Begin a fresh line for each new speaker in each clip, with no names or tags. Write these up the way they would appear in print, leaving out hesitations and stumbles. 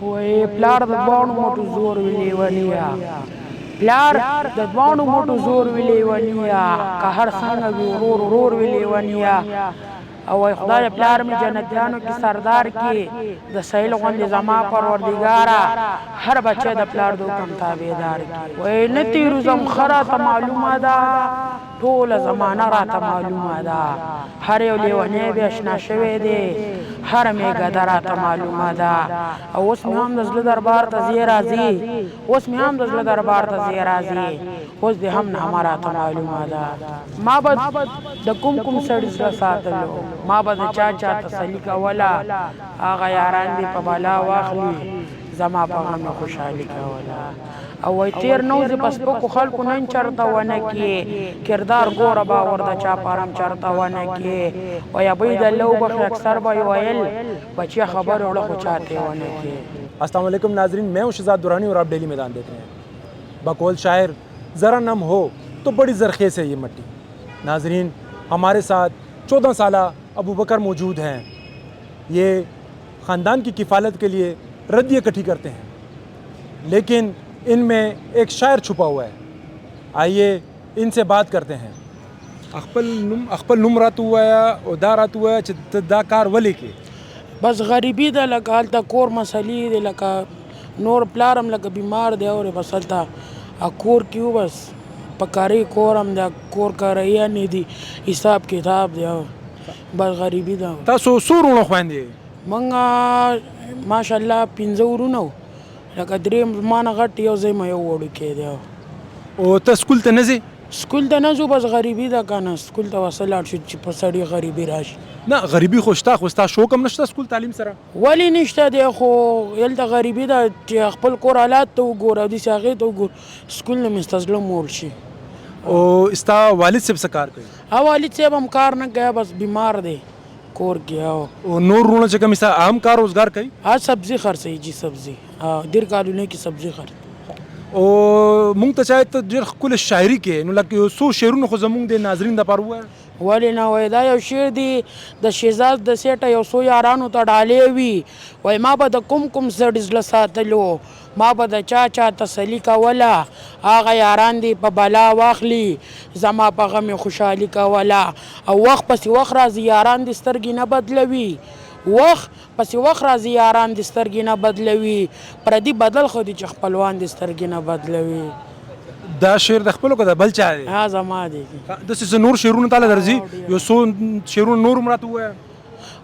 وای پلار د دوانو موټو زور وی لیونیا پلار د دوانو موټو زور وی لیونیا که هر څنګه وی ورور وی لیونیا او خدای پلار می جنتیانو کی سردار کی د سیل غوندې زما پروردگارا هر بچه د پلار دو کم تابعدار کی وای نتی روزم خرا ته معلومه ده ټول زمانہ را ته معلومه ده هر یو لیونی به آشنا شوی دی هر میګه درا ته معلومه ده او اوس مې هم د زړه دربار ته زی راځي اوس مې هم د زړه دربار ته زی راځي اوس دې هم نه مرا ته معلومه ده ما به د کوم سړي سره ساتلو ما به د چا تسلی کوله هغه یاران دې په بلا واخلي زما په غم خوشحالي کوله او وای تیر نوځي پس په خلکو نن چرته ونه کې کردار ګوره باور د چا پارم چرته ونه کې وای ابي د لو بخ اکثر به ویل بچي خبر وړه خو چاته ونه کې
अस्सलाम वालेकुम नाजरीन, मैं हूं शहजाद दुरानी और आप डेली मैदान देख रहे हैं। बकौल शायर ज़रा नम हो तो बड़ी ज़रख़ेज़ है ये मट्टी। नाजरीन, हमारे साथ 14 साला अबू बकर मौजूद हैं। ये ख़ानदान की किफ़ालत के लिए रद्दी इकट्ठी करते हैं, लेकिन इनमें एक शायर छुपा हुआ है। आइए इनसे बात करते हैं। अखपल नुमरात हुआ उदारात हुआ दाकार वली के
بس غریبی ده لکه هلته کور مسلې دی لکه نور پلارم لکه بیمار دی اورې بس هلته کور کې و بس په کاري کورم د کور کاریانې دي حساب کتاب دی بس غریبي ده.
تاسو څو وروڼه خویندې؟
موږ ماشاءالله 15 ورونه وو لکه درېیم زما نه غټ یو ځای مې یو وړوکی دی.
او ته سکول ته نه ځې؟
سکول ته نه ځو بس غریبي ده که نه سکول ته وسه لاړ شو چې په سړي غریبي راشي.
نه غریبي خو شته، خو ستا شوق هم نشته سکول تعلیم سره؟
ولې نشته دی خو هلته غریبي ده چې خپل کور حالات ته وګوره او داسې هغې ته وګوره سکول نه مې ستا زړه موړ شي.
او ستا والد صاحب څه کار کوي؟
والد صاحب هم کار نه کوي بس بیمار دی کور کې.
او نور وروڼه چې کوم ستا عام کار روزګار کوي؟
سبزي خرڅوي جی سبزي ډېر کالونه کې سبزي خرڅوي.
او مونږ ته شاید ته ډېر ښکلې شاعري کې نو لکه یو څو شعرونه خو زمونږ د ناظرین دپاره ووایه.
ولې نه وایي دا یو شعر دی د شهزاد د سیټه یو څو یارانو ته ډالې وي وایي ما به د کوم سړي زړه ساتلو ما به د چا تسلي کوله هغه یاران دې په بلا واخلي زما په غم خوشحالي کوله او وخت پسې وخت راځي یاران دې سترګې نه بدلوي وخت پسې وخت راځي یاران دې سترګې نه بدلوي پردي بدل خو دي چې خپلوان دې سترګې نه بدلوي.
دا شعر د خپلو که د بل چا دی؟
زما دی.
داسې نور شعرونه تاله درځي یو څو شعرونه نور هم راته ووایه.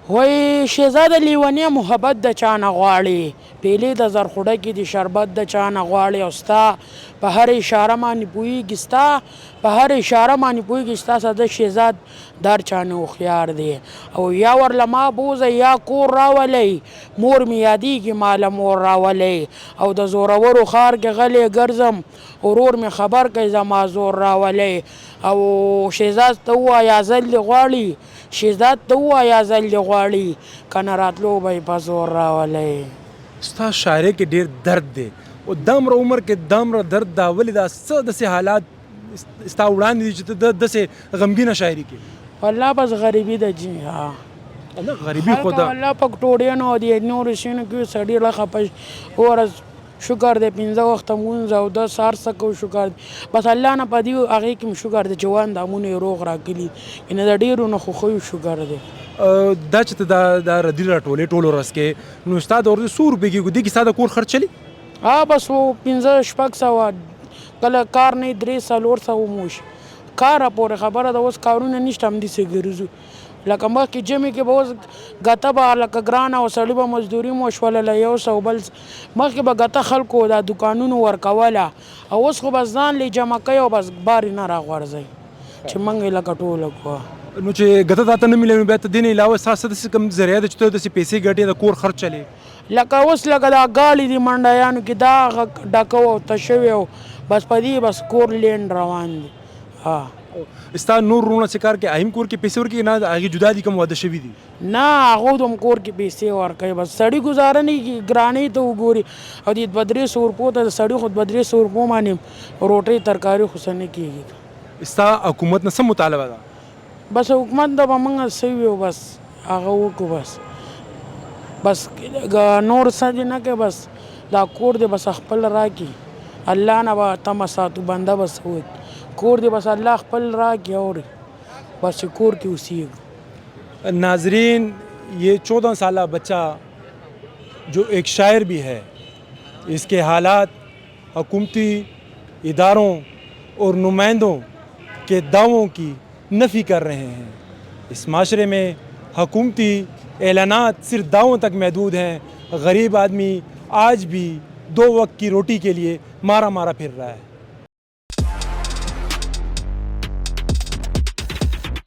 وای شهزاده لیونی محبت د چا نه غواړي پیلې د زرخوړه کې د شربت د چا نه غواړي او ستا په هر اشاره باندې پوهېږي ستا په هر اشاره باندې پوهېږي ستا ساده شهزاد در چا نه هوښیار دی او یا ورله ما بوزه یا کور راولی مور مې یادېږي ماله مور راولی او د زورورو ښار کې غلی ګرځم ورور مې خبر کوي زما زور راولی او شهزاد ته ووایه زل دې غواړي شهزاد ته ووایه زل دې غواړي که نه راتلو به یې په زور راولی.
ستا شاعرۍ کې ډېر درد دی او دومره عمر کې دومره درد دا ولې دا څه داسې حالات ستا وړاندې دي چې ته داسې غمګینه شاعري کوې؟
والله بس غریبي ده جي
نه غریبي خو ده
والله په ټوډیانو او د نورو شیانو کې سړي له خفه ورځ شکر دی 15 وخته مونځ او د سهار څه کوو شکر دی بس الله نه په دې هغې کې م شکر دی چې وان دامونه یې روغ راکلي یعنې د ډېرو نه خوښیو شکر دی.
دا چې ته دا ردي راټولې ټول ورځ کې نو ستا د ورځې څو روپۍ کېږي دې کې ستا د کور خرچ چلي؟
بس و 15 شپږ سوه کله کار نه 3 څلور سوه مو شي کاره پورې خبره ده اوس کارونه نشته همداسې ګرځو لکه مخکې جمعې کې به اوس ګته به لکه ګرانه او سړي به مزدوري مو شولله 100 بل مخکې به ګته خلکو دا دوکانونو ورکوله او اوس خو بس ځان لې جمع کوي او بس بارې نه راغورځوي چې موږ یې لکه ټوله کړو.
نو چې ګته تا ته نه ملوي بیا ته دې نه علاوه ستا څه داسې کوم ذریعه ده چې ته داسې پیسې ګټې د کور خرچ چلې؟
لکه اوس لکه دا ګاډي دي منډیانو کې دا ډکه او تشوي او بس په دې بس کور لینډ روان دي.
ستا نور وروڼه چې کار کوي هغې کور کې پیسې ورکوي نه هغې جدا دي کوم واده شوي دي؟
نه هغو ته هم کور کې پیسې ورکوي بس سړي ګزاره نه کېږي ګرانۍ ته وګوري او دې 200-300 روپو ته د سړي خو 200-300 روپو باندې روټۍ ترکاري خو څه نه کېږي.
ستا حکومت نه څه مطالبه ده؟
بس حکومت ته به موږ څه ویو بس هغه وکړو بس بس نور سنج نه کې بس دا کور دې بس خپل راکي الله نه به تمه ساتو بنده بس وي کور دې بس الله خپل راکي اور بس کور کې اوسېږو
नाजरीन ये 14 साला बच्चा जो एक शायर भी है, इसके हालात हुकूमती इदारों और नुमाइंदों के दावों की नफ़ी कर रहे हैं। इस माशरे में हुकूमती ऐलानात सिर्फ दावों तक महदूद हैं। गरीब आदमी आज भी 2 वक्त की रोटी के लिए मारा मारा फिर रहा है।